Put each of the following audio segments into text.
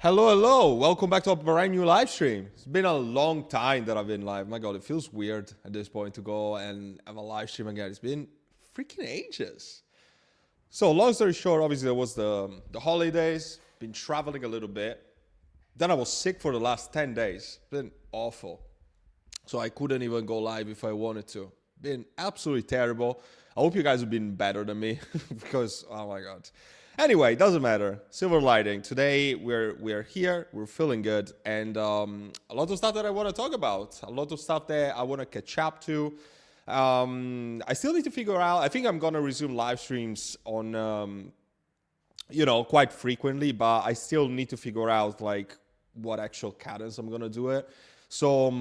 Hello, hello. Welcome back to a brand new live stream. It's been a long time that I've been live. My God, it feels weird at this point to go and have a live stream again. It's been freaking ages. So long story short, obviously there was the holidays, been traveling a little bit. Then I was sick for the last 10 days. It's been awful. So I couldn't even go live if I wanted to. Been absolutely terrible. I hope you guys have been better than me because, oh my God. Anyway, doesn't matter. Silver lining. Today we're here. We're feeling good, and a lot of stuff that I want to talk about. A lot of stuff that I want to catch up to. I still need to figure out. I think I'm gonna resume live streams on, quite frequently, but I still need to figure out like what actual cadence I'm gonna do it. So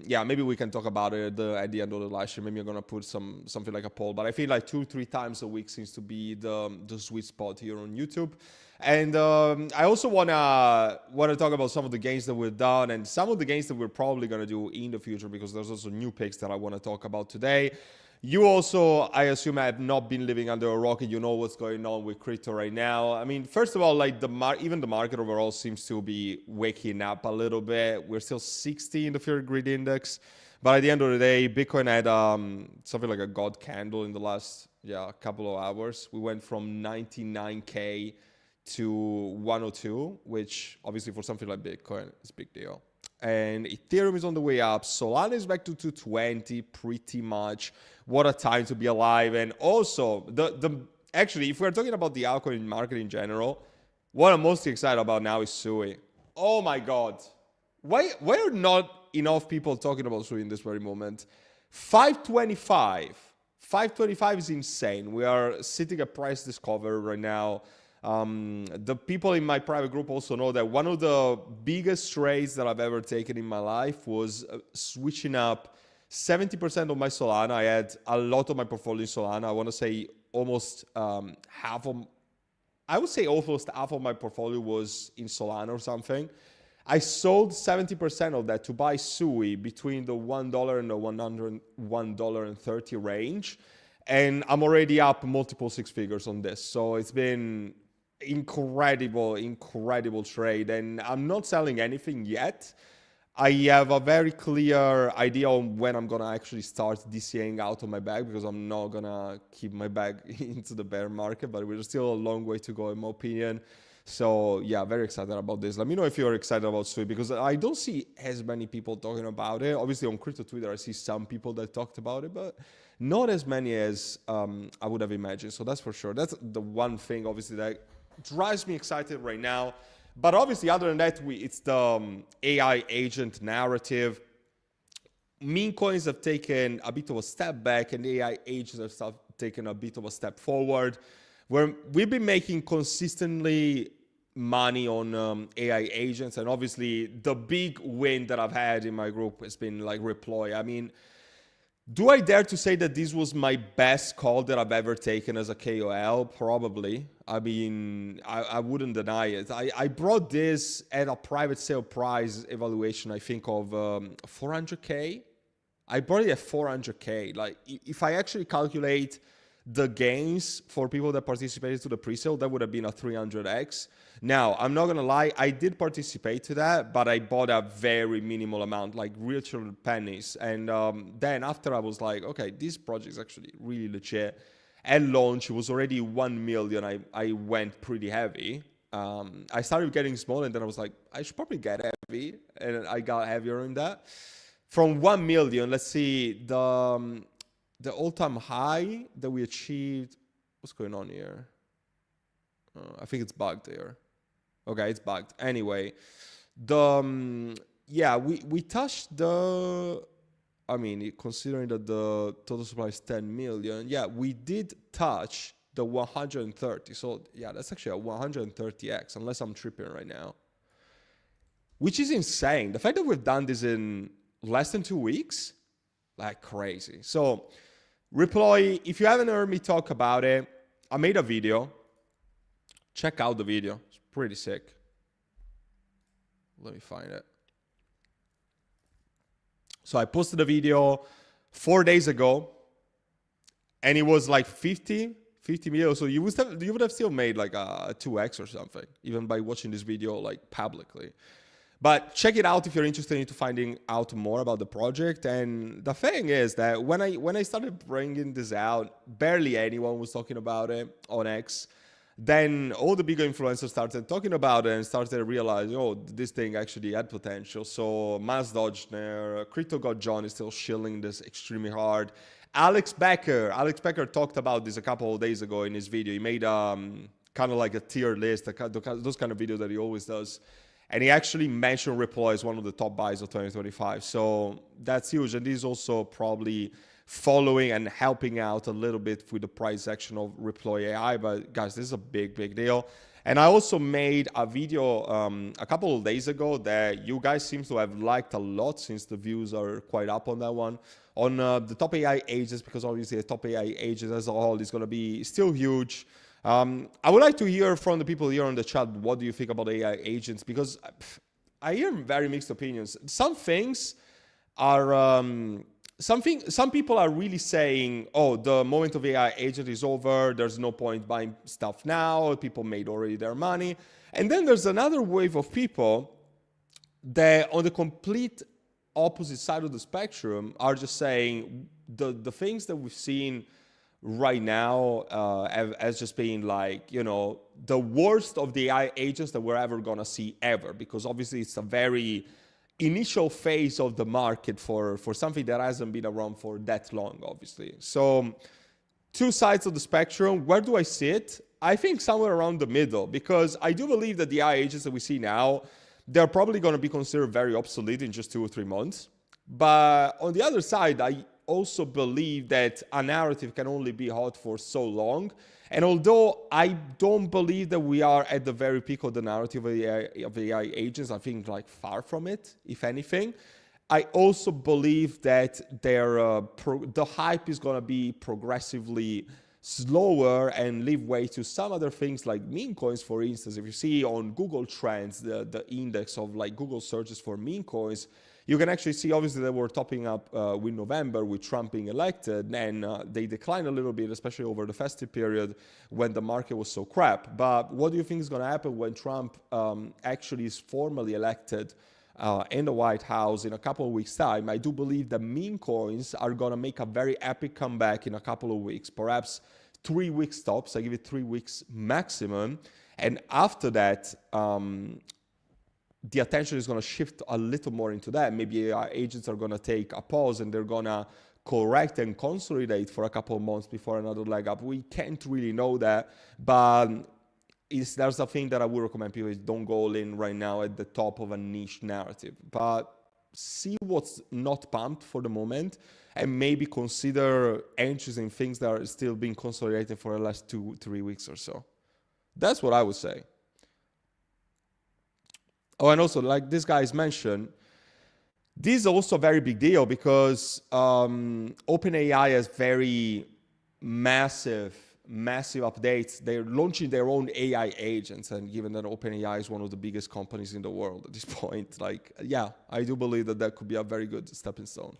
yeah, maybe we can talk about it at the end of the live stream. Maybe I'm gonna put something like a poll, but I feel like 2-3 times a week seems to be the sweet spot here on YouTube. And I also wanna talk about some of the games that we've done and some of the games that we're probably gonna do in the future, because there's also new picks that I want to talk about today. You also, I assume, have not been living under a rock and you know what's going on with crypto right now. I mean, first of all, like even the market overall seems to be waking up a little bit. We're still 60 in the Fear Greed Index, but at the end of the day, Bitcoin had something like a god candle in the last couple of hours. We went from 99K to 102, which obviously for something like Bitcoin is a big deal. And Ethereum is on the way up. Solana is back to 220 pretty much. What a time to be alive. And also, actually, if we're talking about the altcoin market in general, what I'm most excited about now is Sui. Oh my God. Why are not enough people talking about Sui in this very moment? 525. 525 is insane. We are sitting at price discovery right now. The people in my private group also know that one of the biggest trades that I've ever taken in my life was switching up 70% of my Solana. I had a lot of my portfolio in Solana. I want to say almost half of my portfolio was in Solana or something. I sold 70% of that to buy Sui between the $1 and the $1.30 range. And I'm already up multiple six figures on this. So it's been incredible trade. And I'm not selling anything yet. I have a very clear idea on when I'm going to actually start DCAing out of my bag, because I'm not going to keep my bag into the bear market, but we're still a long way to go in my opinion. So yeah, very excited about this. Let me know if you're excited about Sui, because I don't see as many people talking about it. Obviously on crypto Twitter, I see some people that talked about it, but not as many as I would have imagined. So that's for sure. That's the one thing, obviously, that drives me excited right now. But obviously, other than that, it's the AI agent narrative. Meme coins have taken a bit of a step back, and AI agents have taken a bit of a step forward. Where we've been making consistently money on AI agents, and obviously the big win that I've had in my group has been like Reploy. I mean, do I dare to say that this was my best call that I've ever taken as a KOL? Probably. I mean, I wouldn't deny it. I brought this at a private sale price evaluation, I think, of 400K. I brought it at 400K. Like, if I actually calculate the gains for people that participated to the pre-sale, that would have been a 300x. Now, I'm not gonna lie, I did participate to that, but I bought a very minimal amount, like literal pennies. And then after I was like, okay, this project is actually really legit. At launch, it was already 1 million. I went pretty heavy. I started getting small, and then I was like, I should probably get heavy. And I got heavier in that. From 1 million, let's see, the all-time high that we achieved, what's going on here? I think it's bugged here. Okay, it's bugged. Anyway, we touched the, I mean, considering that the total supply is 10 million, yeah, we did touch the 130. So yeah, that's actually a 130x, unless I'm tripping right now, which is insane. The fact that we've done this in less than 2 weeks, like crazy. So Reploy, if you haven't heard me talk about it, I made a video. Check out the video. It's pretty sick. Let me find it. So I posted a video 4 days ago, and it was like 50 50 million. So you would have still made like a 2x or something, even by watching this video like publicly. But check it out if you're interested into finding out more about the project. And the thing is that when I started bringing this out, barely anyone was talking about it on X. Then all the bigger influencers started talking about it and started realizing, oh, this thing actually had potential. So Miles Dodgener, Crypto God John is still shilling this extremely hard. Alex Becker talked about this a couple of days ago in his video. He made kind of like a tier list, those kind of videos that he always does. And he actually mentioned REPO as one of the top buys of 2025. So that's huge. And this is also probably following and helping out a little bit with the price action of REPO AI. But guys, this is a big, big deal. And I also made a video a couple of days ago that you guys seem to have liked a lot, since the views are quite up on that one, on the top AI agents, because obviously the top AI agents as a whole is going to be still huge. I would like to hear from the people here on the chat, what do you think about AI agents? Because I hear very mixed opinions. Some things are, some people are really saying, oh, the moment of AI agent is over, there's no point buying stuff now, people made already their money. And then there's another wave of people that on the complete opposite side of the spectrum are just saying the things that we've seen right now as just being like, you know, the worst of the AI agents that we're ever gonna see ever, because obviously it's a very initial phase of the market for something that hasn't been around for that long, obviously. So two sides of the spectrum. Where do I sit? I think somewhere around the middle, because I do believe that the AI agents that we see now, they're probably going to be considered very obsolete in just 2 or 3 months. But on the other side, I also believe that a narrative can only be hot for so long. And although I don't believe that we are at the very peak of the narrative of AI agents, I think like far from it, if anything, I also believe that the hype is going to be progressively slower and leave way to some other things like meme coins, for instance. If you see on Google Trends, the index of like Google searches for meme coins, you can actually see obviously they were topping up with November with Trump being elected, and they declined a little bit, especially over the festive period when the market was so crap. But what do you think is going to happen when Trump actually is formally elected in the White House in a couple of weeks' time? I do believe that meme coins are going to make a very epic comeback in a couple of weeks, perhaps 3 weeks tops. I give it 3 weeks maximum. And after that, the attention is going to shift a little more into that. Maybe our agents are going to take a pause and they're going to correct and consolidate for a couple of months before another leg up. We can't really know that, but there's a thing that I would recommend people is don't go all in right now at the top of a niche narrative, but see what's not pumped for the moment and maybe consider entries in things that are still being consolidated for the last 2-3 weeks or so. That's what I would say. Oh, and also, like this guy's mentioned, this is also a very big deal because OpenAI has very massive updates. They're launching their own AI agents, and given that OpenAI is one of the biggest companies in the world at this point, like, yeah, I do believe that that could be a very good stepping stone.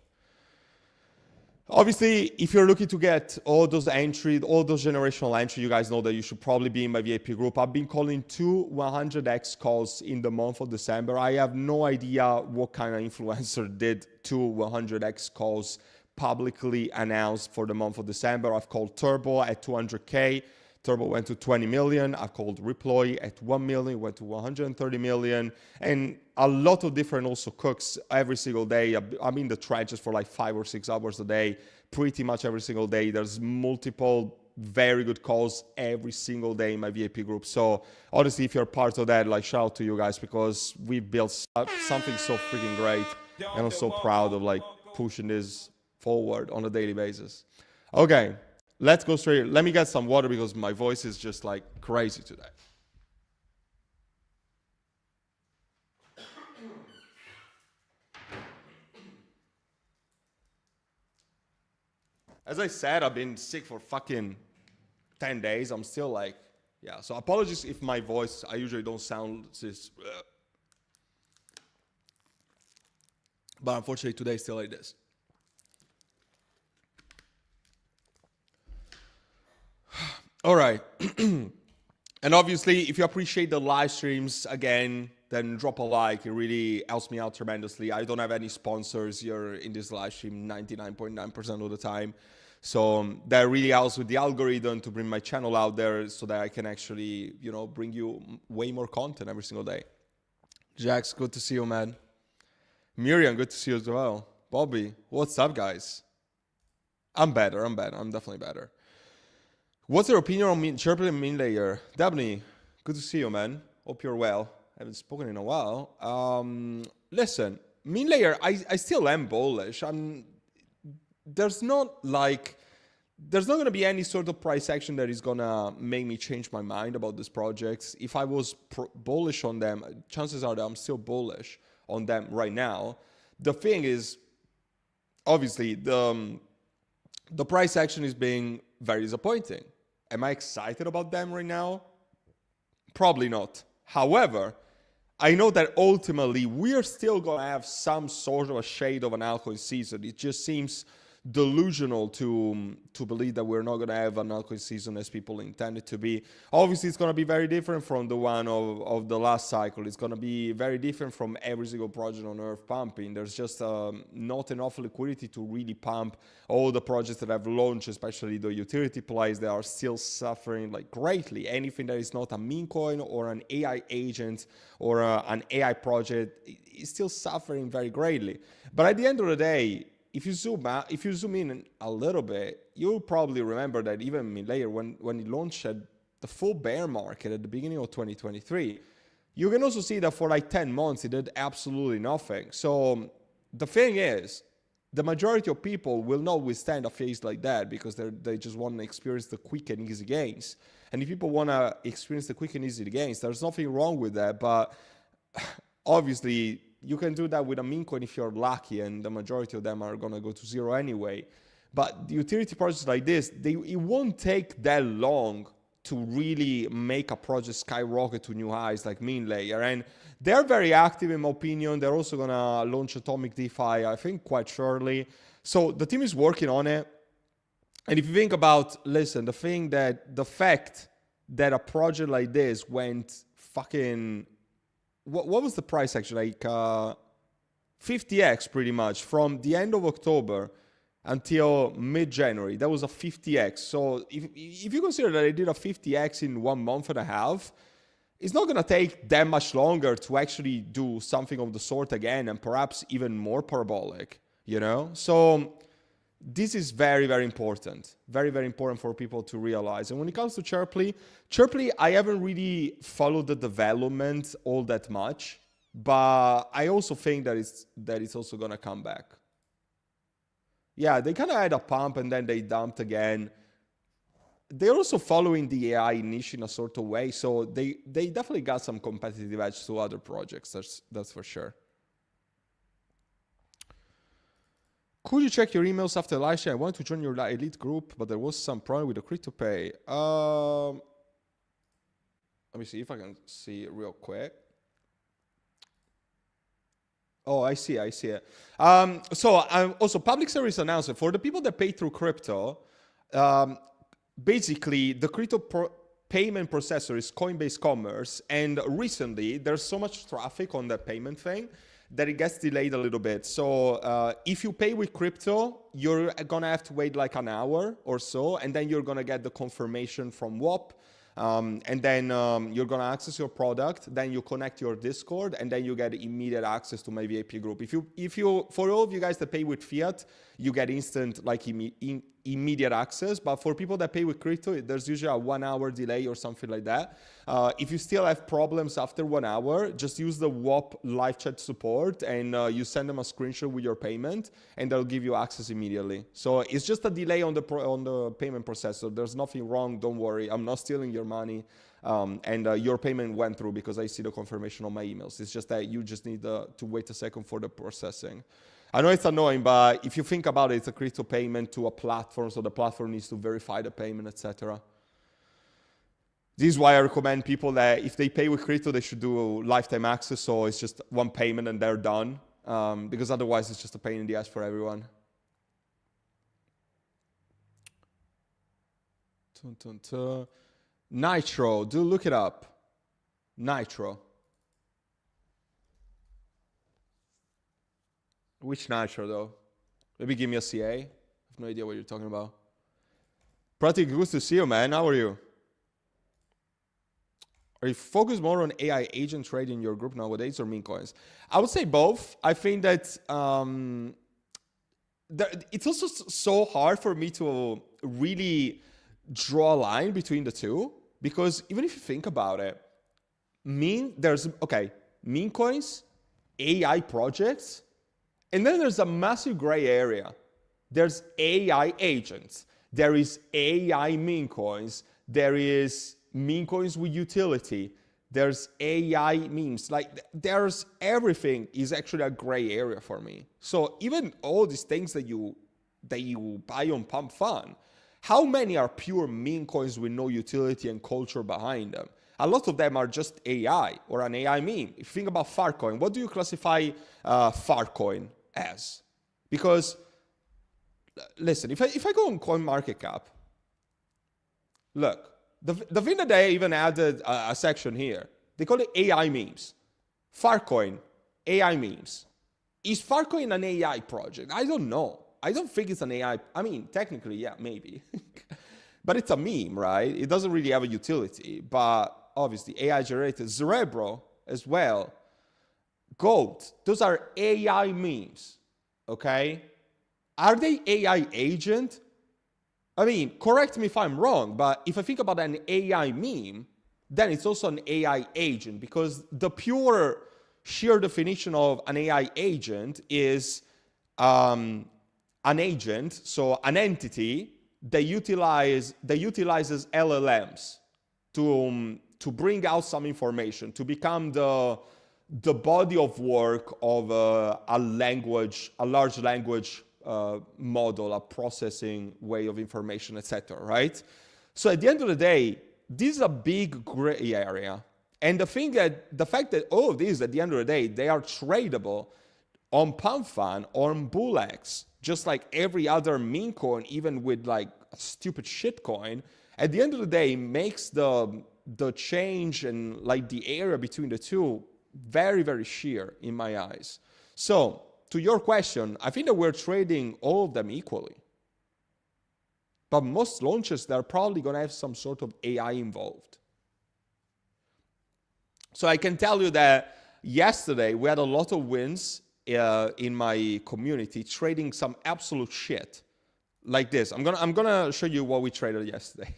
Obviously, if you're looking to get all those generational entries, you guys know that you should probably be in my VIP group. I've been calling 2 100x calls in the month of December. I have no idea what kind of influencer did 2 100x calls publicly announced for the month of December. I've called Turbo at 200K. Turbo went to 20 million. I've called Reploy at 1 million, went to 130 million. And a lot of different also cooks every single day. I'm in the trenches for like 5 or 6 hours a day, pretty much every single day. There's multiple very good calls every single day in my VIP group. So honestly, if you're part of that, like shout out to you guys, because we've built something so freaking great. And I'm so proud of like pushing this forward on a daily basis. Okay. Let's go straight. Let me get some water because my voice is just like crazy today. As I said, I've been sick for fucking 10 days. I'm still like, yeah. So apologies if my voice, I usually don't sound this. But unfortunately today is still like this. All right. And obviously, if you appreciate the live streams, again, then drop a like. It really helps me out tremendously. I don't have any sponsors here in this live stream 99.9% of the time. So that really helps with the algorithm to bring my channel out there so that I can actually, you know, bring you way more content every single day. Jax, good to see you, man. Miriam, good to see you as well. Bobby, what's up, guys? I'm better. I'm definitely better. What's your opinion on Chirpy and Min Layer? Dabney, good to see you, man. Hope you're well. Haven't spoken in a while. Listen, Min Layer, I still am bullish. There's not going to be any sort of price action that is going to make me change my mind about these projects. If I was bullish on them, chances are that I'm still bullish on them right now. The thing is, obviously, the price action is being very disappointing. Am I excited about them right now? Probably not. However, I know that ultimately we're still going to have some sort of a shade of an altcoin season. It just seems delusional to believe that we're not going to have an altcoin season as people intended to be. Obviously, it's going to be very different from the one of the last cycle. It's going to be very different from every single project on Earth pumping. There's just not enough liquidity to really pump all the projects that have launched, especially the utility plays that are still suffering like greatly. Anything that is not a meme coin or an AI agent or an AI project is still suffering very greatly. But at the end of the day, if you zoom in a little bit, you'll probably remember that even Layer, when it launched at the full bear market at the beginning of 2023, you can also see that for like 10 months, it did absolutely nothing. So the thing is, the majority of people will not withstand a phase like that because they just want to experience the quick and easy gains. And if people want to experience the quick and easy gains, there's nothing wrong with that. But obviously, you can do that with a meme coin if you're lucky, and the majority of them are going to go to zero anyway. But the utility projects like this, it won't take that long to really make a project skyrocket to new highs like Mean Layer. And they're very active in my opinion. They're also going to launch Atomic DeFi, I think, quite shortly. So the team is working on it. And if you think about, listen, the fact that a project like this went fucking... What was the price actually? Like 50x pretty much from the end of October until mid-January. That was a 50x. So if you consider that I did a 50x in 1 month and a half, it's not going to take that much longer to actually do something of the sort again, and perhaps even more parabolic, you know? So this is very, very important. Very, very important for people to realize. And when it comes to Chirply, I haven't really followed the development all that much, but I also think that it's also going to come back. Yeah, they kind of had a pump and then they dumped again. They're also following the AI niche in a sort of way, so they definitely got some competitive edge to other projects, that's for sure. Could you check your emails after the live stream? I wanted to join your elite group, but there was some problem with the CryptoPay. Let me see if I can see it real quick. Oh, I see it. So also public service announcement for the people that pay through crypto. Basically, the crypto payment processor is Coinbase Commerce, and recently there's so much traffic on that payment thing that it gets delayed a little bit. So if you pay with crypto, you're gonna have to wait like an hour or so, and then you're gonna get the confirmation from WAP. And then you're gonna access your product, then you connect your Discord, and then you get immediate access to my VIP group. If you for all of you guys that pay with fiat, you get instant like immediate access. But for people that pay with crypto, there's usually a 1 hour delay or something like that. If you still have problems after 1 hour, just use the WAP live chat support, and you send them a screenshot with your payment, and they'll give you access immediately. So it's just a delay on the payment processor. There's nothing wrong. Don't worry. I'm not stealing your money. And your payment went through because I see the confirmation on my emails. It's just that you just need to wait a second for the processing. I know it's annoying, but if you think about it, it's a crypto payment to a platform, so the platform needs to verify the payment, etc. This is why I recommend people that if they pay with crypto, they should do lifetime access, so it's just one payment and they're done, because otherwise it's just a pain in the ass for everyone. Nitro, do look it up. Nitro. Which Nitro though? Maybe give me a CA. I have no idea what you're talking about. Pratik, good to see you, man. How are you? Are you focused more on AI agent trading in your group nowadays or meme coins? I would say both. I think that it's also so hard for me to really draw a line between the two, because even if you think about it, meme coins, AI projects, and then there's a massive gray area. There's AI agents. There is AI meme coins. There is meme coins with utility. There's AI memes. Like, there's everything is actually a gray area for me. So even all these things that you buy on Pump Fun, how many are pure meme coins with no utility and culture behind them? A lot of them are just AI or an AI meme. If you think about Farcoin, what do you classify Farcoin as? Because, listen, if I go on CoinMarketCap, look, the thing that they even added a section here, they call it AI memes. Farcoin, AI memes. Is Farcoin an AI project? I don't know. I don't think it's an AI. I mean, technically, yeah, maybe. But it's a meme, right? It doesn't really have a utility. But obviously, AI generated. Cerebro as well. Goat. Those are AI memes. Okay? Are they AI agent? I mean, correct me if I'm wrong, but if I think about an AI meme, then it's also an AI agent, because the pure sheer definition of an AI agent is an agent, so an entity that utilizes LLMs to bring out some information, to become the body of work of a large language model, a processing way of information, etc. Right? So at the end of the day, this is a big gray area, and the fact that all of these, at the end of the day, they are tradable on PumpFun or on BullX, just like every other meme coin, even with like a stupid shit coin. At the end of the day, makes the change and like the area between the two very, very sheer in my eyes. So, to your question, I think that we're trading all of them equally. But most launches, they're probably going to have some sort of AI involved. So I can tell you that yesterday we had a lot of wins in my community trading some absolute shit like this. I'm gonna show you what we traded yesterday.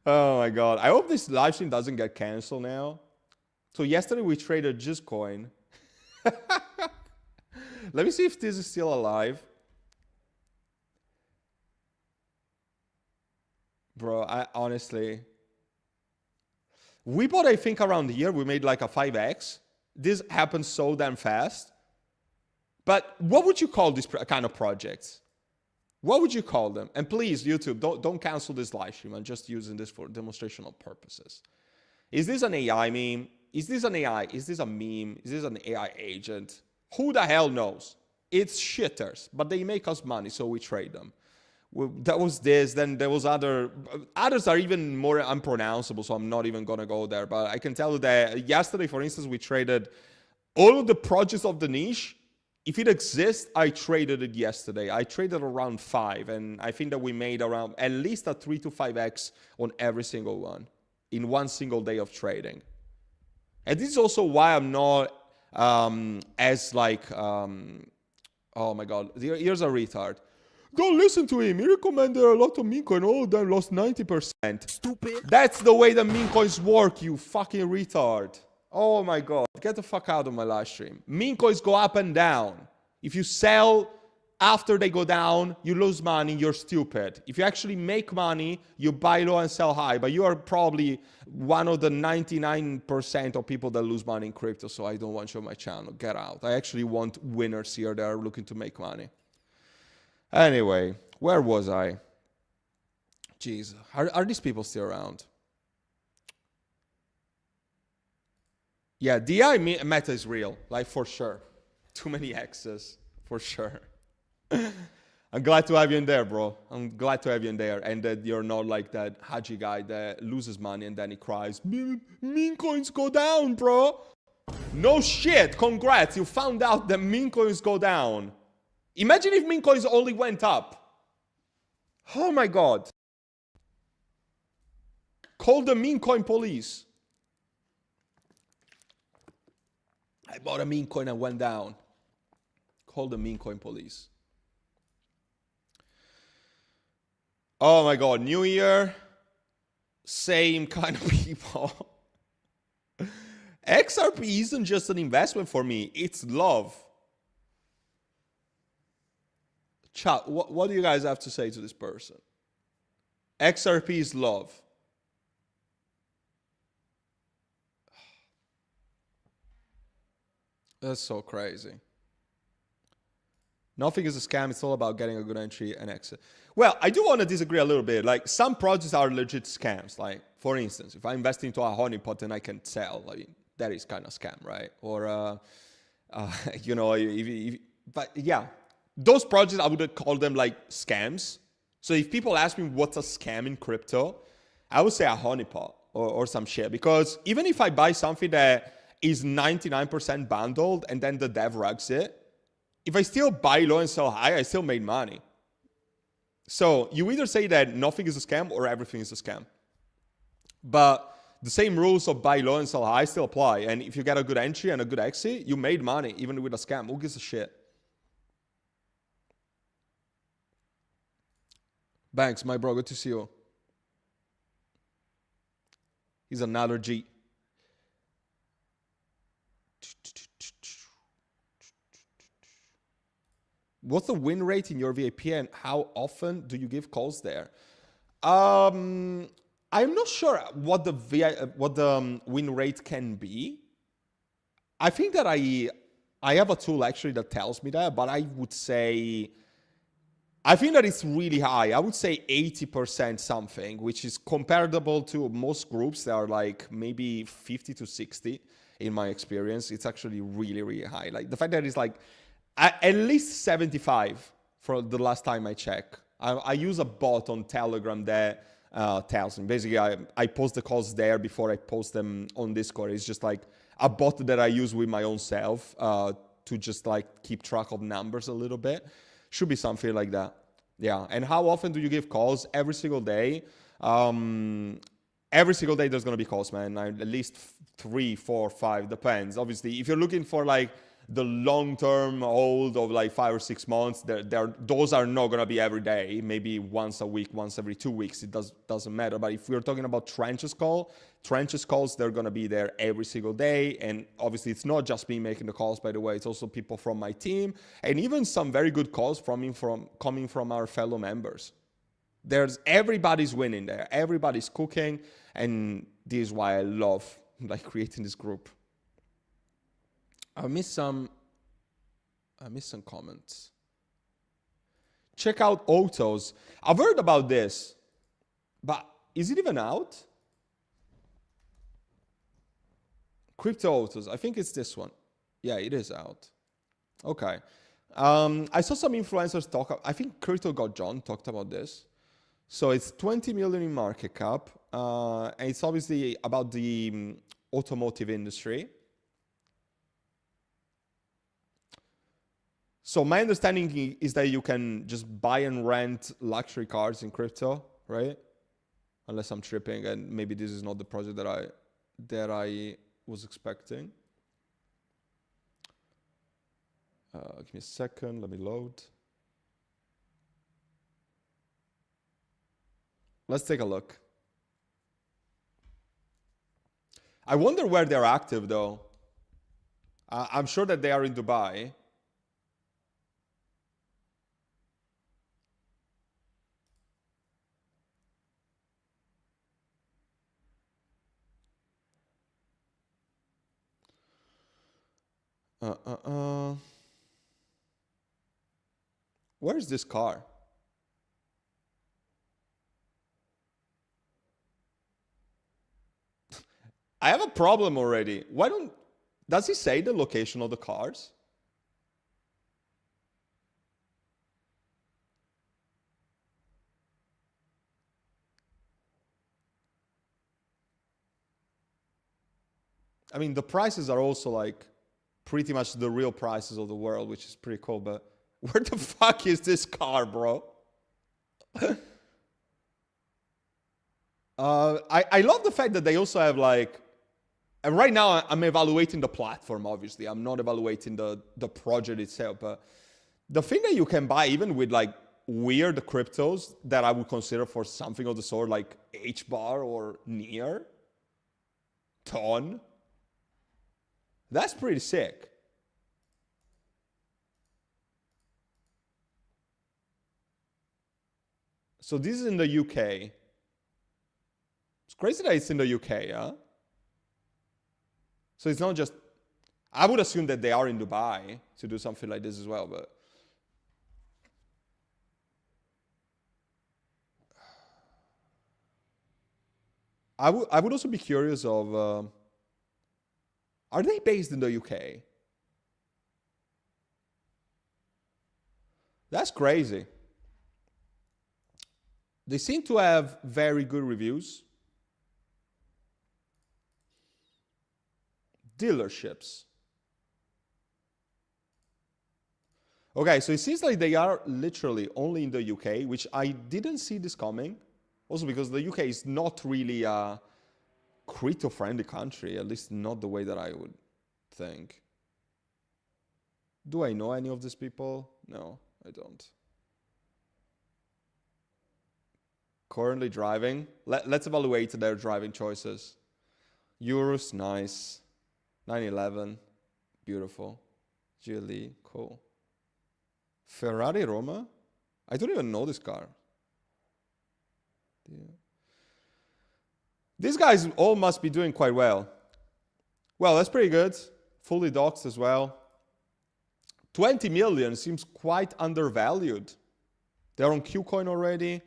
Oh my god! I hope this live stream doesn't get canceled now. So yesterday we traded JustCoin. Let me see if this is still alive. Bro, I honestly... We bought, I think, around here. We made like a 5x. This happened so damn fast. But what would you call this kind of projects? What would you call them? And please, YouTube, don't cancel this live stream. I'm just using this for demonstrational purposes. Is this an AI meme? Is this an AI? Is this a meme? Is this an AI agent? Who the hell knows? It's shitters, but they make us money, so we trade them. That was this, then there was others are even more unpronounceable, so I'm not even gonna go there. But I can tell you that yesterday, for instance, we traded all of the projects of the niche. If it exists, I traded it yesterday. I traded around 5, and I think that we made around at least a 3 to 5x on every single one in one single day of trading. And this is also why I'm not as like, oh my god, here's a retard. Don't listen to him. He recommended a lot of meme coin. All of them lost 90%. Stupid. That's the way the meme coins work, you fucking retard. Oh my god. Get the fuck out of my live stream. Meme coins go up and down. If you sell after they go down, you lose money, you're stupid. If you actually make money, you buy low and sell high. But you are probably one of the 99% of people that lose money in crypto, so I don't want you on my channel. Get out. I actually want winners here that are looking to make money. Anyway, where was I? Jeez, are these people still around? Yeah, DI meta is real, like for sure. Too many X's, for sure. I'm glad to have you in there, bro. I'm glad to have you in there, and that you're not like that Haji guy that loses money and then he cries, meme coins go down, bro. No shit, congrats, you found out that meme coins go down. Imagine if meme coins only went up. Oh my God. Call the meme coin police. I bought a meme coin and went down. Call the meme coin police. Oh my God, New Year, same kind of people. XRP isn't just an investment for me, it's love. Chat, what do you guys have to say to this person? XRP is love. That's so crazy. Nothing is a scam. It's all about getting a good entry and exit. Well, I do want to disagree a little bit. Like, some projects are legit scams. Like, for instance, if I invest into a honeypot and I can sell, I mean, that is kind of scam, right? Or, you know, but yeah, those projects, I would call them like scams. So if people ask me what's a scam in crypto, I would say a honeypot or some shit. Because even if I buy something that is 99% bundled and then the dev rugs it, if I still buy low and sell high, I still made money. So you either say that nothing is a scam or everything is a scam. But the same rules of buy low and sell high still apply. And if you get a good entry and a good exit, you made money even with a scam. Who gives a shit? Banks, my bro, good to see you. He's another G. What's the win rate in your VIP and how often do you give calls there? I'm not sure what the win rate can be. I think that I have a tool actually that tells me that, but I would say, I think that it's really high. I would say 80% something, which is comparable to most groups that are like maybe 50 to 60 in my experience. It's actually really, really high. Like the fact that it's like at least 75 for the last time I check. I use a bot on Telegram that tells me. Basically, I post the calls there before I post them on Discord. It's just like a bot that I use with my own self to just like keep track of numbers a little bit. Should be something like that. Yeah. And how often do you give calls? Every single day. Every single day there's going to be calls, man. At least 3, 4, 5, depends. Obviously, if you're looking for like the long-term hold of like 5 or 6 months, those are not going to be every day. Maybe once a week, once every 2 weeks. It doesn't matter. But if we're talking about trenches calls, they're going to be there every single day. And obviously, it's not just me making the calls, by the way. It's also people from my team and even some very good calls coming from our fellow members. Everybody's winning there. Everybody's cooking. And this is why I love like creating this group. I missed some comments. Check out Autos. I've heard about this, but is it even out? CryptoAutos. I think it's this one. Yeah, it is out. Okay. I saw some influencers talk. I think Crypto Got John talked about this. So it's 20 million in market cap. And it's obviously about the automotive industry. So my understanding is that you can just buy and rent luxury cars in crypto, right? Unless I'm tripping, and maybe this is not the project that I was expecting. Give me a second. Let me load. Let's take a look. I wonder where they're active, though. I'm sure that they are in Dubai. Where is this car? I have a problem already. Does he say the location of the cars? I mean, the prices are also like pretty much the real prices of the world, which is pretty cool. But where the fuck is this car, bro? I love the fact that they also have like, and right now I'm evaluating the platform, obviously. I'm not evaluating the project itself, but the thing that you can buy even with like weird cryptos that I would consider for something of the sort like H-bar or near, ton, that's pretty sick. So this is in the UK. It's crazy that it's in the UK, yeah? So it's not just, I would assume that they are in Dubai to do something like this as well, but. I would also be curious of, are they based in the UK? That's crazy. They seem to have very good reviews. Dealerships. Okay, so it seems like they are literally only in the UK, which I didn't see this coming. Also because the UK is not really a crypto-friendly country, at least not the way that I would think. Do I know any of these people? No, I don't. Currently driving. Let's evaluate their driving choices. Urus, nice. 911, beautiful. GLE, cool. Ferrari Roma? I don't even know this car. Yeah. These guys all must be doing quite well. Well, that's pretty good. Fully doxed as well. 20 million seems quite undervalued. They're on Qcoin already.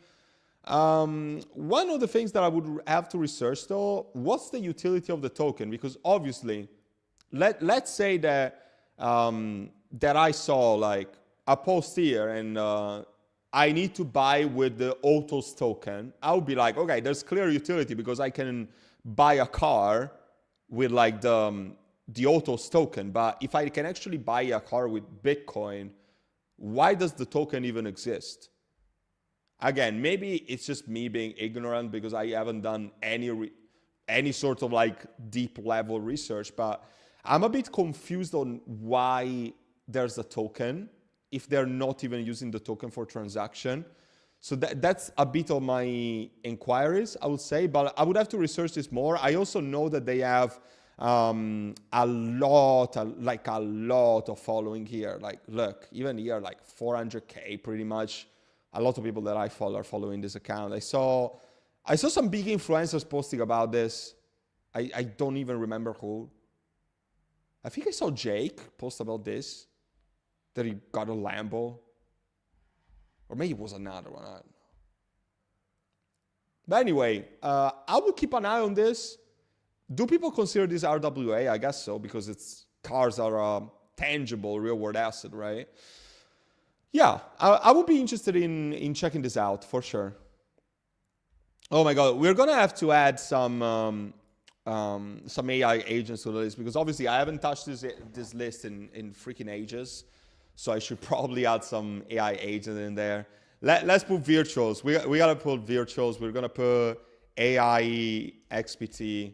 One of the things that I would have to research though, what's the utility of the token? Because obviously, let's say that that I saw like a post here and I need to buy with the Autos token. I would be like, okay, there's clear utility because I can buy a car with like the Autos token. But if I can actually buy a car with Bitcoin, why does the token even exist? Again, maybe it's just me being ignorant because I haven't done any sort of like deep level research, but I'm a bit confused on why there's a token if they're not even using the token for transaction. So that's a bit of my inquiries, I would say, but I would have to research this more. I also know that they have a lot of following here. Like, look, even here, like 400K pretty much. A lot of people that I follow are following this account. I saw some big influencers posting about this. I don't even remember who. I think I saw Jake post about this, that he got a Lambo. Or maybe it was another one, I don't know. But anyway, I will keep an eye on this. Do people consider this RWA? I guess so, because cars are a tangible real-world asset, right? Yeah, I would be interested in checking this out for sure. Oh my God, we're gonna have to add some AI agents to the list because obviously I haven't touched this list in freaking ages, so I should probably add some AI agent in there. Let's put virtuals. We gotta put virtuals. We're gonna put AI XPT.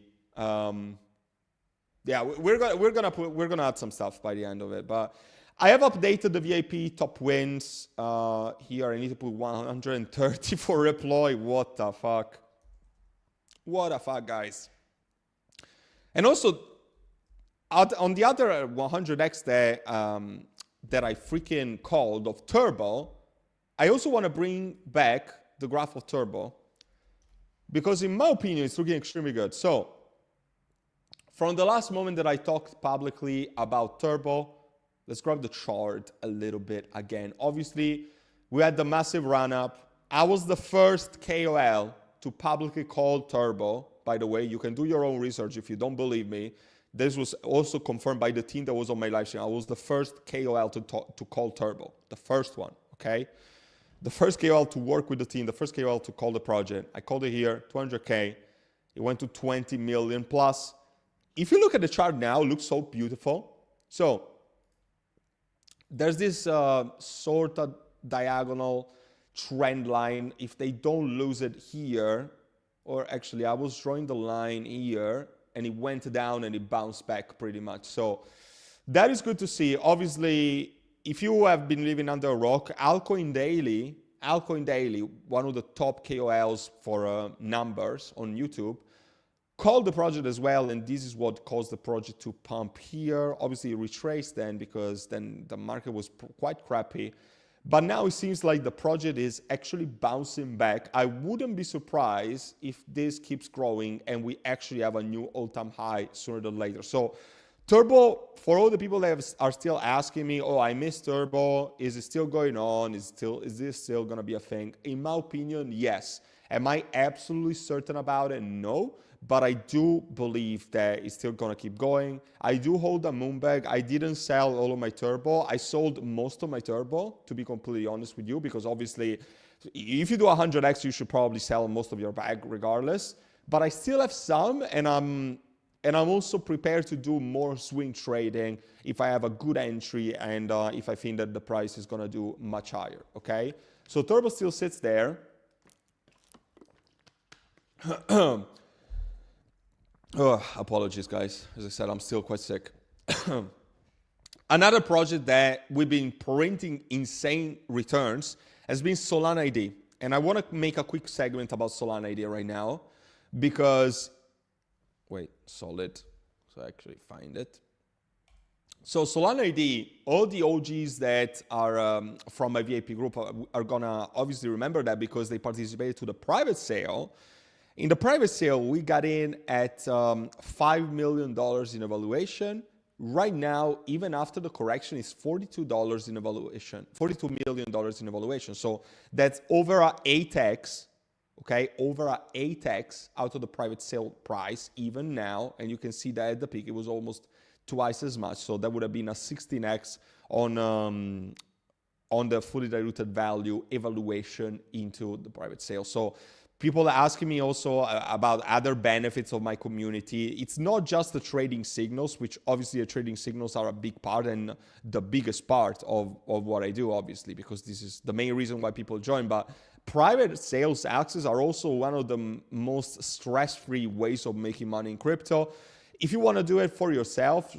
Yeah, we're gonna add some stuff by the end of it, but. I have updated the VIP top wins. Here I need to put 130 for Reploy. What the fuck? What the fuck, guys? And also, on the other 100x that I freaking called of Turbo, I also want to bring back the graph of Turbo because in my opinion, it's looking extremely good. So from the last moment that I talked publicly about Turbo, let's grab the chart a little bit again. Obviously, we had the massive run-up. I was the first KOL to publicly call Turbo. By the way, you can do your own research if you don't believe me. This was also confirmed by the team that was on my live stream. I was the first KOL to call Turbo, the first one, okay? The first KOL to work with the team, the first KOL to call the project. I called it here, 200K. It went to 20 million plus. if you look at the chart now, it looks so beautiful. So there's this sort of diagonal trend line. If they don't lose it here, or actually I was drawing the line here and it went down and it bounced back pretty much. So that is good to see. Obviously, if you have been living under a rock, Altcoin Daily, one of the top KOLs for numbers on YouTube, called the project as well, and this is what caused the project to pump here. Obviously, it retraced then because then the market was quite crappy. But now it seems like the project is actually bouncing back. I wouldn't be surprised if this keeps growing and we actually have a new all-time high sooner than later. So Turbo, for all the people that are still asking me, oh, I missed Turbo, is it still going on? Is this still going to be a thing? In my opinion, yes. Am I absolutely certain about it? No. But I do believe that it's still going to keep going. I do hold a Moonbag. I didn't sell all of my Turbo. I sold most of my Turbo, to be completely honest with you, because obviously, if you do 100x, you should probably sell most of your bag regardless. But I still have some, and I'm also prepared to do more swing trading if I have a good entry and if I think that the price is going to do much higher, okay? So Turbo still sits there. Oh, apologies, guys. As I said, I'm still quite sick. Another project that we've been printing insane returns has been Solana ID. And I want to make a quick segment about Solana ID right now because, wait, solid. So I actually find it. So Solana ID, all the OGs that are from my VIP group are going to obviously remember that because they participated to the private sale. In the private sale, we got in at $5 million in evaluation. Right now, even after the correction, it's $42 in evaluation, $42 million in evaluation. So that's over a 8x, okay? Over a 8x out of the private sale price, even now. And you can see that at the peak, it was almost twice as much. So that would have been a 16x on the fully diluted value evaluation into the private sale. So people are asking me also about other benefits of my community. It's not just the trading signals, which obviously the trading signals are a big part and the biggest part of what I do, obviously, because this is the main reason why people join. But private sales access are also one of the most stress-free ways of making money in crypto. If you want to do it for yourself,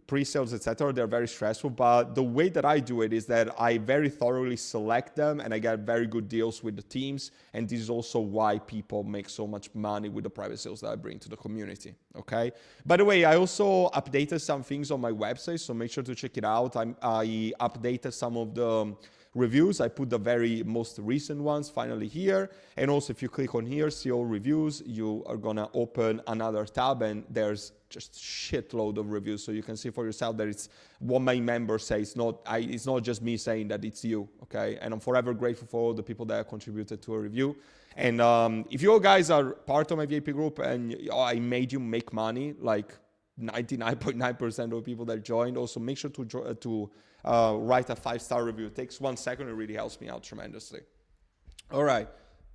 pre-sales, etc., they're very stressful. But the way that I do it is that I very thoroughly select them and I get very good deals with the teams. And this is also why people make so much money with the private sales that I bring to the community. Okay. By the way, I also updated some things on my website, so make sure to check it out. I updated some of the reviews. I put the very most recent ones finally here. And also if you click on here, see all reviews, you are gonna open another tab and there's just shitload of reviews. So you can see for yourself that it's what my members say. It's not just me saying that, it's you, okay? And I'm forever grateful for all the people that have contributed to a review. And if you guys are part of my VIP group and I made you make money, like 99.9% of people that joined, also make sure to write a 5-star review. It takes 1 second. It really helps me out tremendously. All right.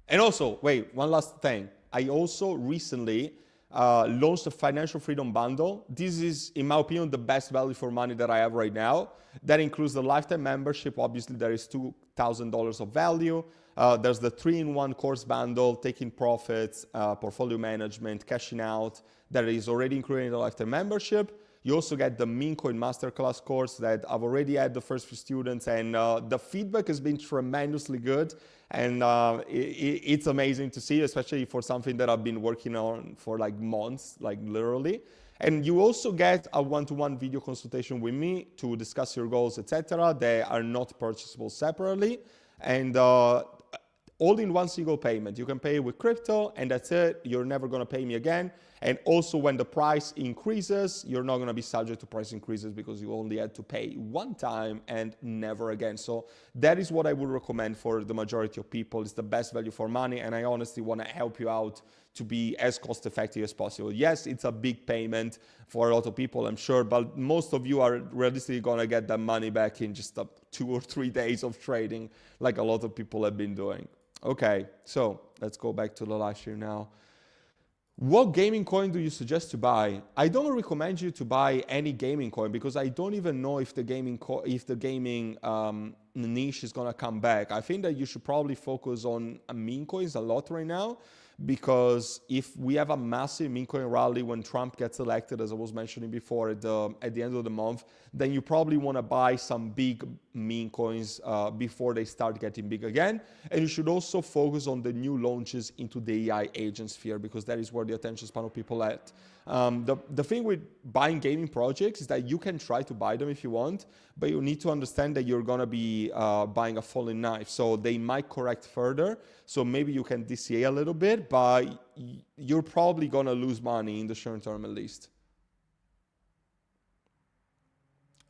And also, wait, one last thing. I also recently launched a financial freedom bundle. This is, in my opinion, the best value for money that I have right now. That includes the lifetime membership. Obviously, there is $2,000 of value. There's the 3-in-1 course bundle, taking profits, portfolio management, cashing out. That is already included in the lifetime membership. You also get the Memecoin Masterclass course that I've already had the first few students, and the feedback has been tremendously good. And it's amazing to see, especially for something that I've been working on for like months, like literally. And you also get a one-to-one video consultation with me to discuss your goals, etc. They are not purchasable separately. And all in one single payment. You can pay with crypto and that's it. You're never going to pay me again. And also when the price increases, you're not going to be subject to price increases because you only had to pay one time and never again. So that is what I would recommend for the majority of people. It's the best value for money. And I honestly want to help you out to be as cost effective as possible. Yes, it's a big payment for a lot of people, I'm sure, but most of you are realistically going to get that money back in just 2 or 3 days of trading, like a lot of people have been doing. Okay, so let's go back to the live stream now. What gaming coin do you suggest to buy? I don't recommend you to buy any gaming coin because I don't even know if the gaming niche is gonna come back. I think that you should probably focus on meme coins a lot right now, because if we have a massive meme coin rally when Trump gets elected, as I was mentioning before, at the end of the month, then you probably want to buy some big meme coins before they start getting big again. And you should also focus on the new launches into the AI agent sphere, because that is where the attention span of people at. The thing with buying gaming projects is that you can try to buy them if you want, but you need to understand that you're going to be buying a falling knife. So they might correct further. So maybe you can DCA a little bit, but you're probably going to lose money in the short term at least.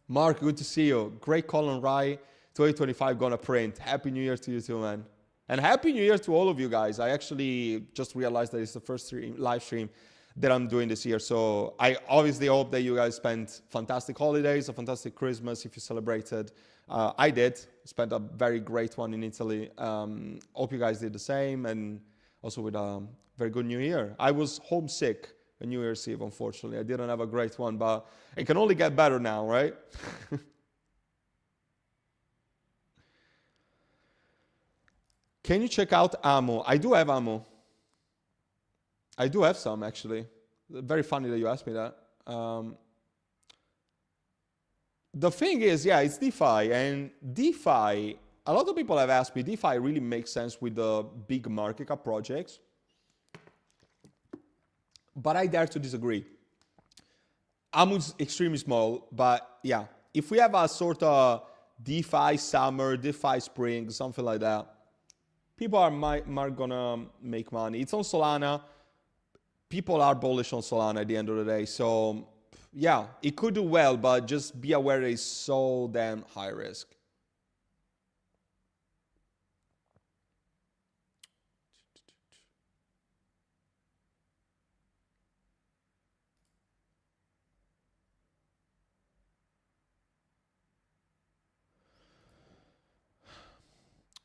Mark, good to see you. Great call on Rye. 2025 gonna print. Happy New Year to you too, man. And Happy New Year to all of you guys. I actually just realized that it's the first live stream that I'm doing this year. So I obviously hope that you guys spent fantastic holidays, a fantastic Christmas if you celebrated. I did. Spent a very great one in Italy. Hope you guys did the same, and also with a very good New Year. I was homesick on New Year's Eve, unfortunately. I didn't have a great one, but it can only get better now, right? Can you check out ammo? I do have ammo. I do have some, actually. Very funny that you asked me that. The thing is, yeah, it's DeFi. And DeFi, a lot of people have asked me, DeFi really makes sense with the big market cap projects. But I dare to disagree. Ammo's extremely small, but yeah, if we have a sort of DeFi summer, DeFi spring, something like that, people are gonna make money. It's on Solana. People are bullish on Solana at the end of the day. So yeah, it could do well, but just be aware it's so damn high risk.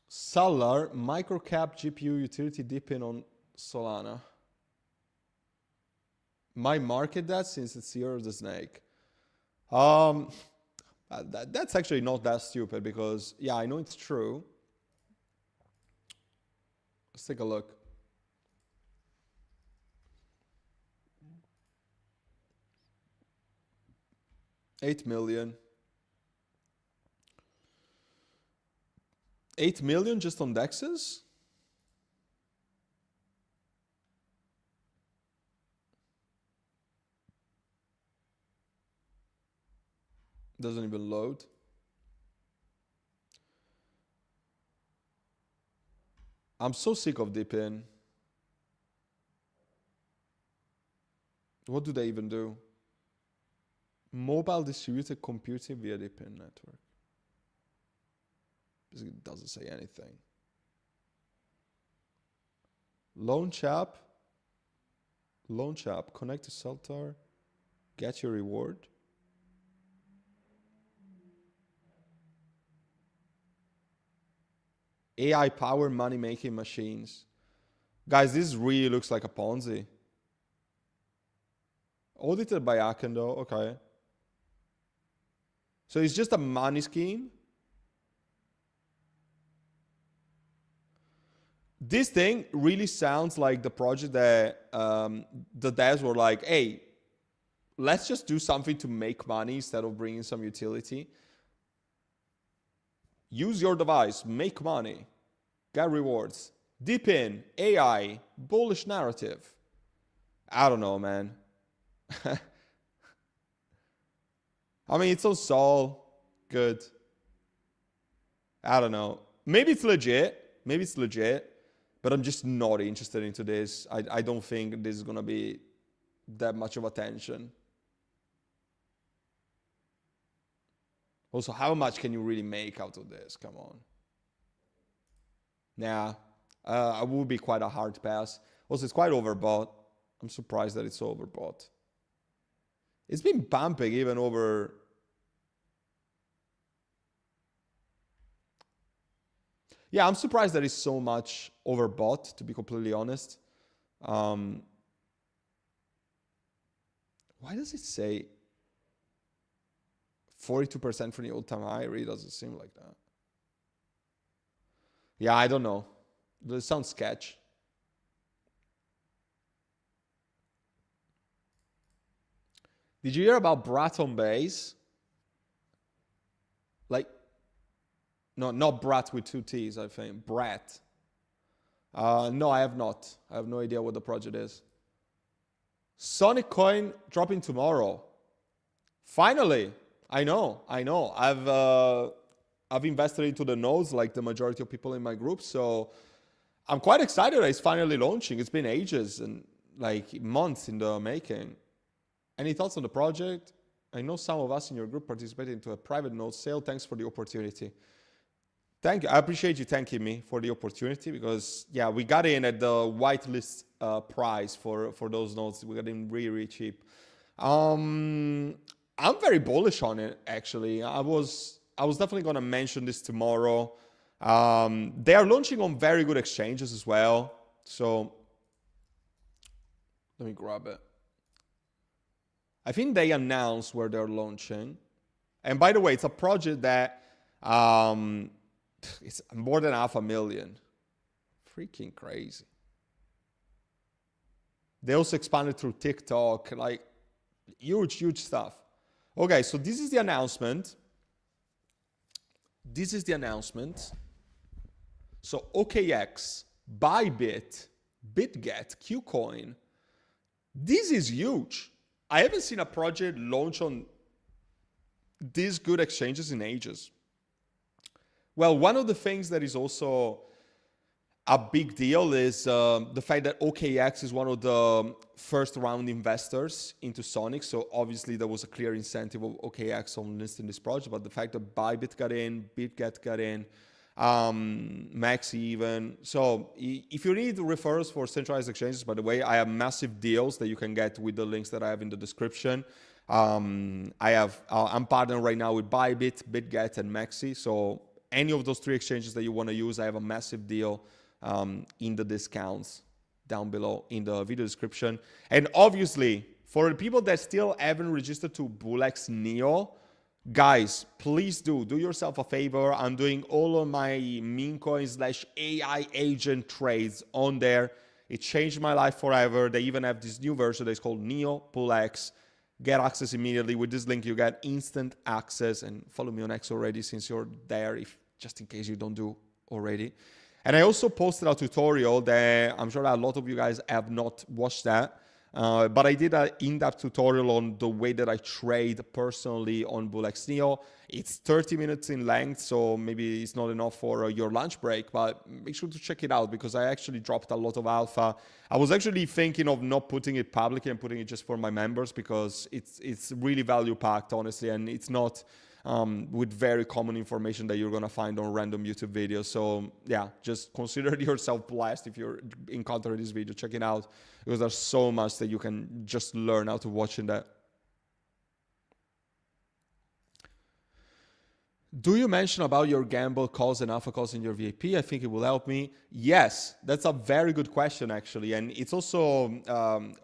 Sallar, microcap GPU utility dipping on Solana. My market that since it's year of the snake. That's actually not that stupid because, yeah, I know it's true. Let's take a look. $8 million. 8 million just on DEXs? Doesn't even load. I'm so sick of dipping. What do they even do? Mobile distributed computing via DePIN network. It doesn't say anything. Launch app, connect to Sallar, get your reward. AI power money making machines. Guys, this really looks like a Ponzi. Audited by Akendo, okay. So it's just a money scheme. This thing really sounds like the project that the devs were like, hey, let's just do something to make money instead of bringing some utility. Use your device, make money, get rewards. Deep in, AI, bullish narrative. I don't know, man. I mean, it's on Sol, good. I don't know. Maybe it's legit. Maybe it's legit. But I'm just not interested into this. I don't think this is going to be that much of attention. Also, how much can you really make out of this? Come on. Nah, it would be quite a hard pass. Also, it's quite overbought. I'm surprised that it's so overbought. It's been pumping even over... Yeah, I'm surprised that it's so much overbought, to be completely honest. Why does it say 42% from the all-time high? It really doesn't seem like that. Yeah, I don't know. It sounds sketch. Did you hear about Brat on base? Like, no, not Brat with 2 T's, I think. Brat. No, I have not. I have no idea what the project is. Sonic coin dropping tomorrow. Finally. I know. I've invested into the nodes like the majority of people in my group. So I'm quite excited that it's finally launching. It's been ages and like months in the making. Any thoughts on the project? I know some of us in your group participated into a private node sale. Thanks for the opportunity. Thank you. I appreciate you thanking me for the opportunity because, yeah, we got in at the whitelist price for those nodes. We got in really, really cheap. I'm very bullish on it, actually. I was definitely going to mention this tomorrow. They are launching on very good exchanges as well. So let me grab it. I think they announced where they're launching. And by the way, it's a project that it's more than 500,000. Freaking crazy. They also expanded through TikTok, like huge, huge stuff. Okay, so this is the announcement. This is the announcement. So OKX, Bybit, BitGet, KuCoin. This is huge. I haven't seen a project launch on these good exchanges in ages. Well, one of the things that is also a big deal is the fact that OKX is one of the first round investors into Sonic. So obviously there was a clear incentive of OKX on listing this project, but the fact that Bybit got in, BitGet got in, Maxi even. So if you need referrals for centralized exchanges, by the way, I have massive deals that you can get with the links that I have in the description. I'm partnered right now with Bybit, BitGet, and Maxi. So any of those 3 exchanges that you want to use, I have a massive deal in the discounts down below in the video description. And obviously, for the people that still haven't registered to BullX Neo, guys, please do yourself a favor. I'm doing all of my Memecoin/AI agent trades on there. It changed my life forever. They even have this new version that's called Neo BullX. Get access immediately. With this link, you get instant access. And follow me on X already since you're there, just in case you don't do already. And I also posted a tutorial that I'm sure that a lot of you guys have not watched that. But I did an in-depth tutorial on the way that I trade personally on BullX Neo. It's 30 minutes in length, so maybe it's not enough for your lunch break, but make sure to check it out because I actually dropped a lot of alpha. I was actually thinking of not putting it publicly and putting it just for my members because it's really value-packed, honestly, and it's not with very common information that you're going to find on random YouTube videos. So yeah, just consider yourself blessed if you're encountering this video. Check it out because there's so much that you can just learn out of watching that. Do you mention about your gamble calls and alpha calls in your VIP? I think it will help me. Yes, that's a very good question, actually. And it's also,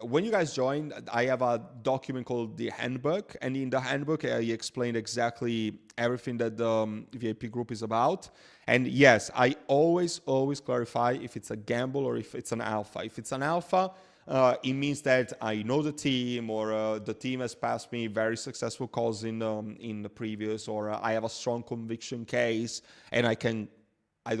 when you guys join, I have a document called the handbook. And in the handbook, I explained exactly everything that the VIP group is about. And yes, I always clarify if it's a gamble or if it's an alpha. If it's an alpha, it means that I know the team, or the team has passed me very successful calls in the previous, or I have a strong conviction case, and I don't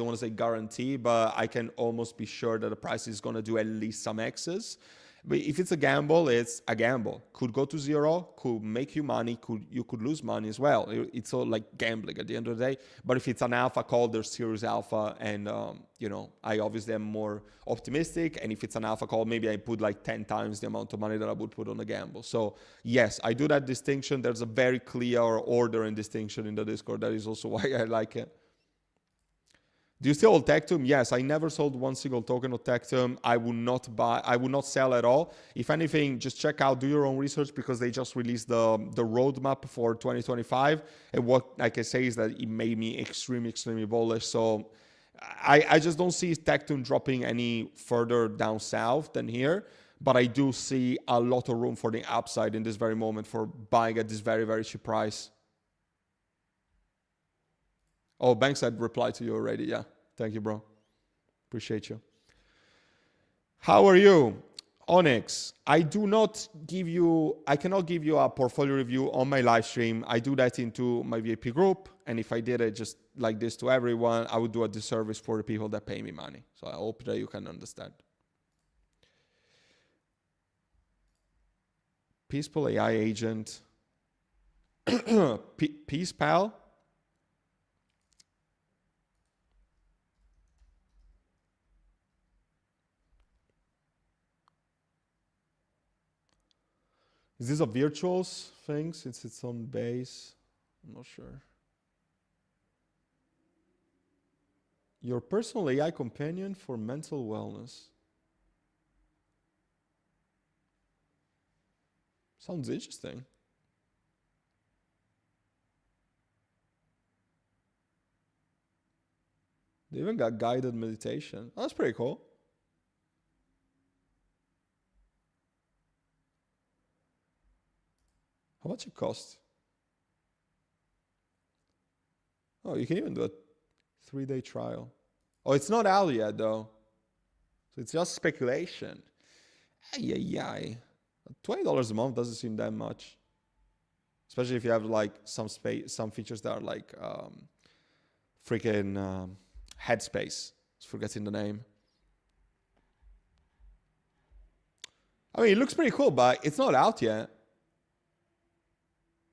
want to say guarantee, but I can almost be sure that the price is going to do at least some X's. But if it's a gamble, it's a gamble. Could go to zero, could make you money, you could lose money as well. It's all like gambling at the end of the day. But if it's an alpha call, there's serious alpha, and I obviously am more optimistic. And if it's an alpha call, maybe I put like 10 times the amount of money that I would put on a gamble. So yes, I do that distinction. There's a very clear order and distinction in the Discord. That is also why I like it. Do you still hold Tectum? Yes, I never sold one single token of Tectum. I would not sell at all. If anything, just check out, do your own research, because they just released the roadmap for 2025. And what I can say is that it made me extremely bullish. So I just don't see Tectum dropping any further down south than here. but I do see a lot of room for the upside in this very moment for buying at this very, very cheap price. Oh, Banks had replied to you already. Yeah. Thank you, bro. Appreciate you. How are you? Onyx, I cannot give you a portfolio review on my live stream. I do that into my VIP group. And if I did it just like this to everyone, I would do a disservice for the people that pay me money. So I hope that you can understand. PeacePal AI agent. PeacePal. Is this a virtuals thing since it's on base? I'm not sure. Your personal AI companion for mental wellness. Sounds interesting. They even got guided meditation. Oh, that's pretty cool. How much it cost? Oh, you can even do a 3-day trial. Oh, it's not out yet though. So it's just speculation. Ay. $20 a month doesn't seem that much. Especially if you have like some features that are like freaking headspace. Just forgetting the name. I mean, it looks pretty cool, but it's not out yet.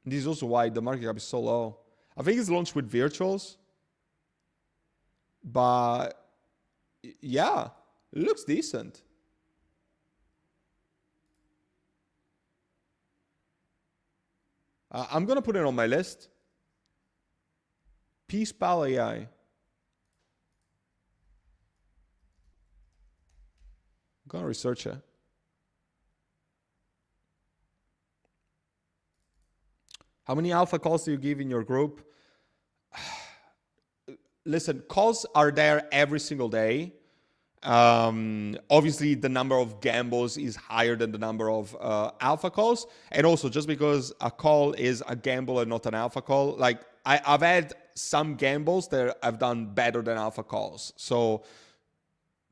This is also why the market cap is so low. I think it's launched with virtuals. But yeah, it looks decent. I'm going to put it on my list. PeacePal AI. I'm going to research it. How many alpha calls do you give in your group? Listen, calls are there every single day. Obviously, the number of gambles is higher than the number of alpha calls. And also, just because a call is a gamble and not an alpha call, like I've had some gambles that have done better than alpha calls. So,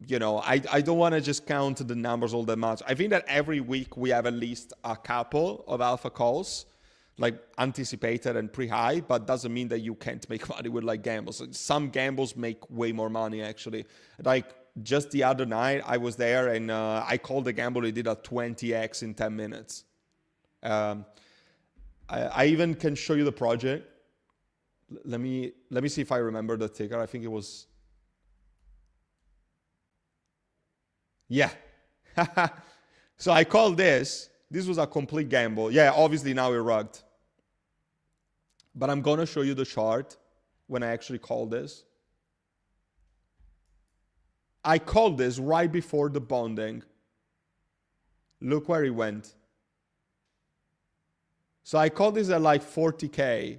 you know, I don't want to just count the numbers all that much. I think that every week we have at least a couple of alpha calls, like anticipated and pre-high, but doesn't mean that you can't make money with like gambles. Some gambles make way more money actually. Like just the other night I was there and I called the gamble. It did a 20x in 10 minutes. I even can show you the project. Let me see if I remember the ticker. I think it was, yeah. So I called this. This was a complete gamble. Yeah, obviously now we're rugged. But I'm going to show you the chart when I actually called this. I called this right before the bonding. Look where it went. So I called this at like 40K.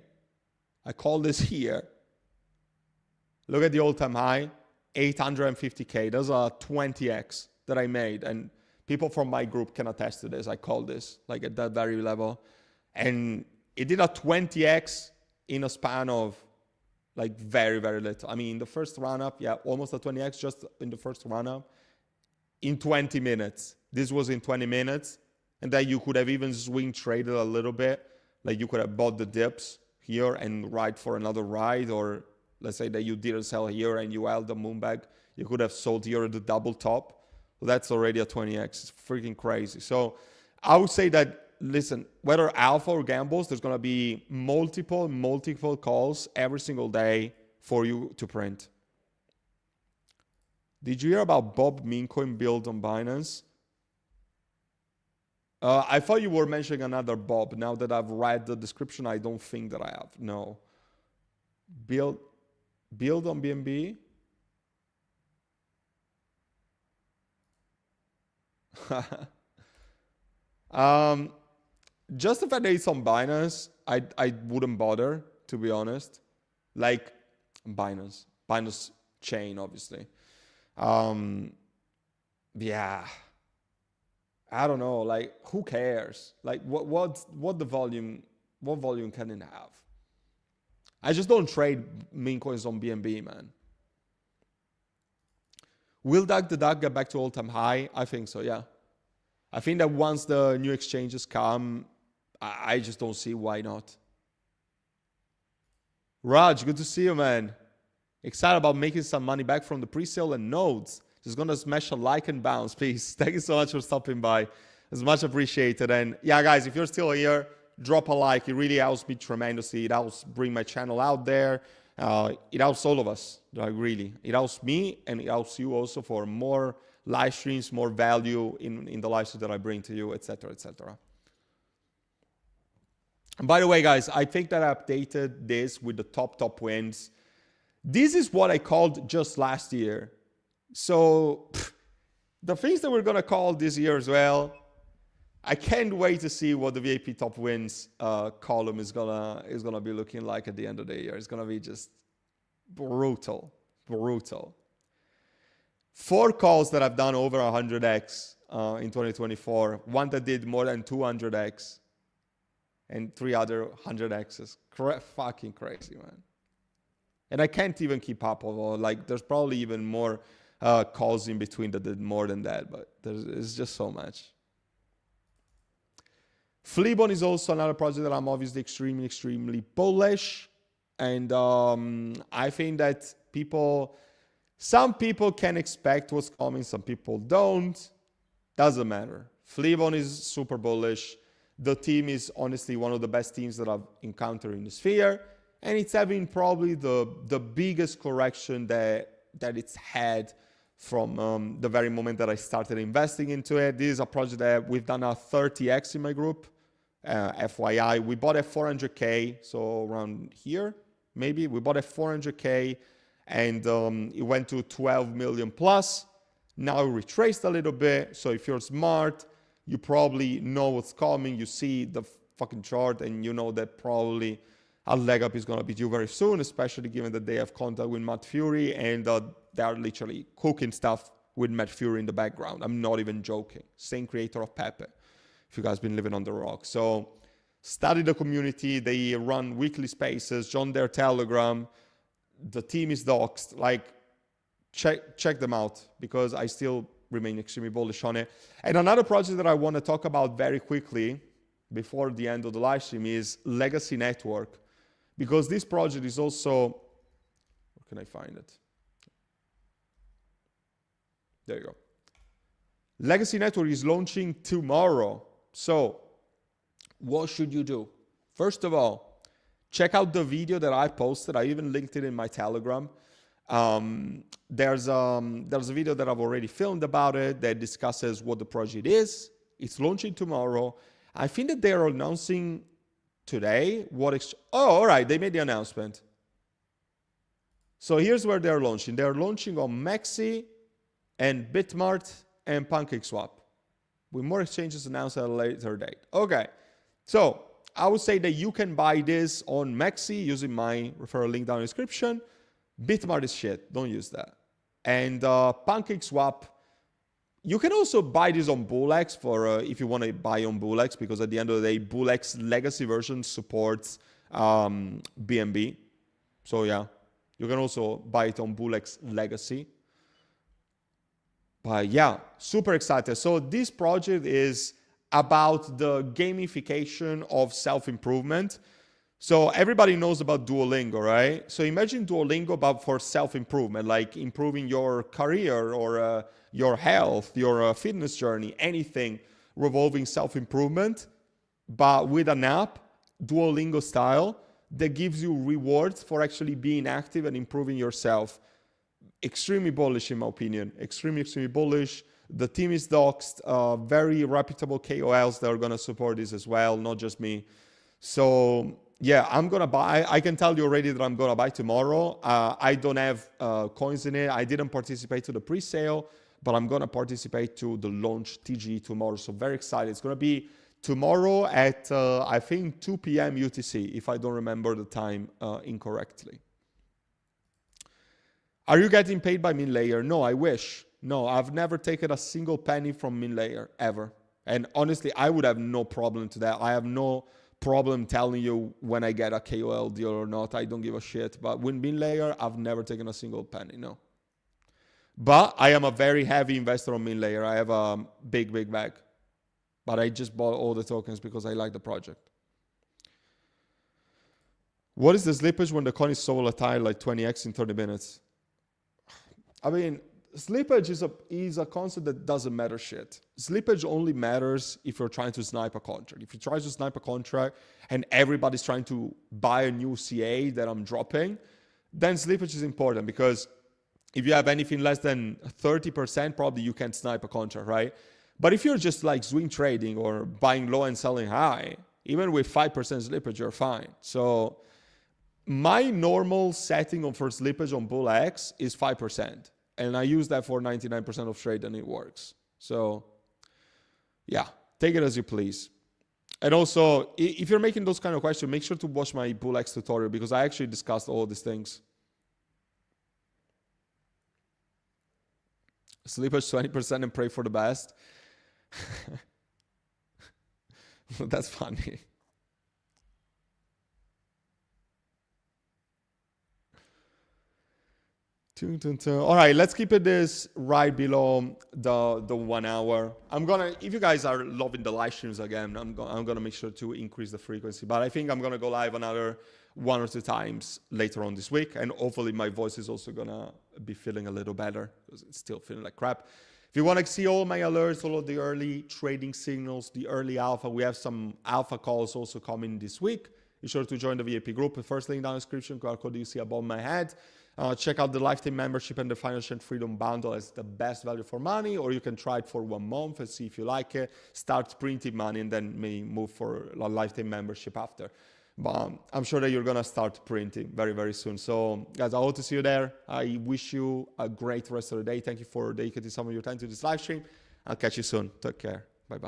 I called this here. Look at the all-time high, 850K. That's a 20x that I made. And people from my group can attest to this. I called this like at that very level. And it did a 20x in a span of like very, very little. I mean, the first run-up, yeah, almost a 20x just in the first run-up in 20 minutes. This was in 20 minutes. And then you could have even swing traded a little bit. Like you could have bought the dips here and ride for another ride. Or let's say that you didn't sell here and you held the moon back. You could have sold here at the double top. So that's already a 20x. It's freaking crazy. So I would say that, listen, whether alpha or gambles, there's going to be multiple calls every single day for you to print. Did you hear about Bob Memecoin build on Binance? I thought you were mentioning another Bob. Now that I've read the description, I don't think that I have. No. Build on BNB? Just the fact that it's on Binance, I wouldn't bother, to be honest. Like Binance chain, obviously. Yeah. I don't know, like who cares? Like what volume can it have? I just don't trade meme coins on BNB, man. Will the DAG get back to all-time high? I think so, yeah. I think that once the new exchanges come, I just don't see why not. Raj, good to see you, man. Excited about making some money back from the pre-sale and nodes. Just gonna smash a like and bounce, please. Thank you so much for stopping by. It's much appreciated. And yeah, guys, if you're still here, drop a like. It really helps me tremendously. It helps bring my channel out there. It helps all of us, like really. It helps me and it helps you also for more live streams, more value in the live streams that I bring to you, etc., etc. And by the way, guys, I think that I updated this with the top wins. This is what I called just last year. So the things that we're going to call this year as well, I can't wait to see what the VIP top wins column is gonna be looking like at the end of the year. It's gonna be just brutal. 4 calls that I've done over 100x in 2024. One that did more than 200x, and 3 other 100x's. Fucking crazy, man. And I can't even keep up. Like there's probably even more calls in between that did more than that, but it's just so much. Fleabon is also another project that I'm obviously extremely bullish. And I think that some people can expect what's coming, some people don't. Doesn't matter. Fleabon is super bullish. The team is honestly one of the best teams that I've encountered in the sphere. And it's having probably the biggest correction that it's had from the very moment that I started investing into it. This is a project that we've done a 30x in my group. FYI, we bought at 400K, so around here, maybe. We bought at 400K and it went to 12 million plus. Now it retraced a little bit. So if you're smart, you probably know what's coming. You see the fucking chart and you know that probably a leg up is going to be due very soon, especially given that they have contact with Matt Fury and they are literally cooking stuff with Matt Fury in the background. I'm not even joking. Same creator of Pepe. If you guys been living on the rock. So study the community. They run weekly spaces, join their Telegram. The team is doxed. Like check them out because I still remain extremely bullish on it. And another project that I want to talk about very quickly before the end of the live stream is Legacy Network, because this project is also, where can I find it? There you go. Legacy Network is launching tomorrow. So what should you do? First of all, check out the video that I posted. I even linked it in my Telegram. There's a video that I've already filmed about it that discusses what the project is. It's launching tomorrow. I think that they're announcing today what... all right, they made the announcement. So here's where they're launching. They're launching on Maxi and Bitmart and PancakeSwap, with more exchanges announced at a later date. Okay, so I would say that you can buy this on Maxi using my referral link down in the description. Bitmart is shit, don't use that. And PancakeSwap, you can also buy this on BullX for if you want to buy on BullX, because at the end of the day, BullX legacy version supports BNB. So yeah, you can also buy it on BullX legacy. But yeah, super excited. So this project is about the gamification of self-improvement. So everybody knows about Duolingo, right? So imagine Duolingo, but for self-improvement, like improving your career or your health, your fitness journey, anything revolving self-improvement, but with an app, Duolingo style, that gives you rewards for actually being active and improving yourself. Extremely bullish in my opinion, extremely bullish. The team is doxed, very reputable KOLs that are going to support this as well, not just me. So yeah, I'm going to buy. I can tell you already that I'm going to buy tomorrow. I don't have coins in it. I didn't participate to the pre-sale, but I'm going to participate to the launch TG tomorrow. So very excited. It's going to be tomorrow at, I think, 2 p.m. UTC, if I don't remember the time incorrectly. Are you getting paid by MILLIONAIRES? No, I wish. No, I've never taken a single penny from MILLIONAIRES, ever. And honestly, I would have no problem to that. I have no problem telling you when I get a KOL deal or not. I don't give a shit. But with MILLIONAIRES, I've never taken a single penny, no. But I am a very heavy investor on MILLIONAIRES. I have a big bag. But I just bought all the tokens because I like the project. What is the slippage when the coin is so volatile, like 20x in 30 minutes? I mean, slippage is a concept that doesn't matter shit. Slippage only matters if you're trying to snipe a contract. If you try to snipe a contract and everybody's trying to buy a new CA that I'm dropping, then slippage is important, because if you have anything less than 30%, probably you can't snipe a contract, right? But if you're just like swing trading or buying low and selling high, even with 5% slippage, you're fine. So my normal setting for slippage on Bull X is 5%. And I use that for 99% of trade and it works. So yeah, take it as you please. And also, if you're making those kind of questions, make sure to watch my Bull X tutorial, because I actually discussed all these things. Slippage 20% and pray for the best. That's funny. All right, let's keep it this right below the 1 hour. I'm gonna, if you guys are loving the live streams again, I'm gonna make sure to increase the frequency. But I think I'm gonna go live another 1 or 2 times later on this week, and hopefully my voice is also gonna be feeling a little better, because it's still feeling like crap. If you want to see all my alerts, all of the early trading signals, the early alpha, we have some alpha calls also coming this week. Be sure to join the VIP group. The first link down in the description, QR code you see above my head. Check out the lifetime membership and the financial freedom bundle as the best value for money, or you can try it for 1 month and see if you like it. Start printing money and then maybe move for a lifetime membership after. But I'm sure that you're going to start printing very, very soon. So guys, I hope to see you there. I wish you a great rest of the day. Thank you for dedicating some of your time to this live stream. I'll catch you soon. Take care.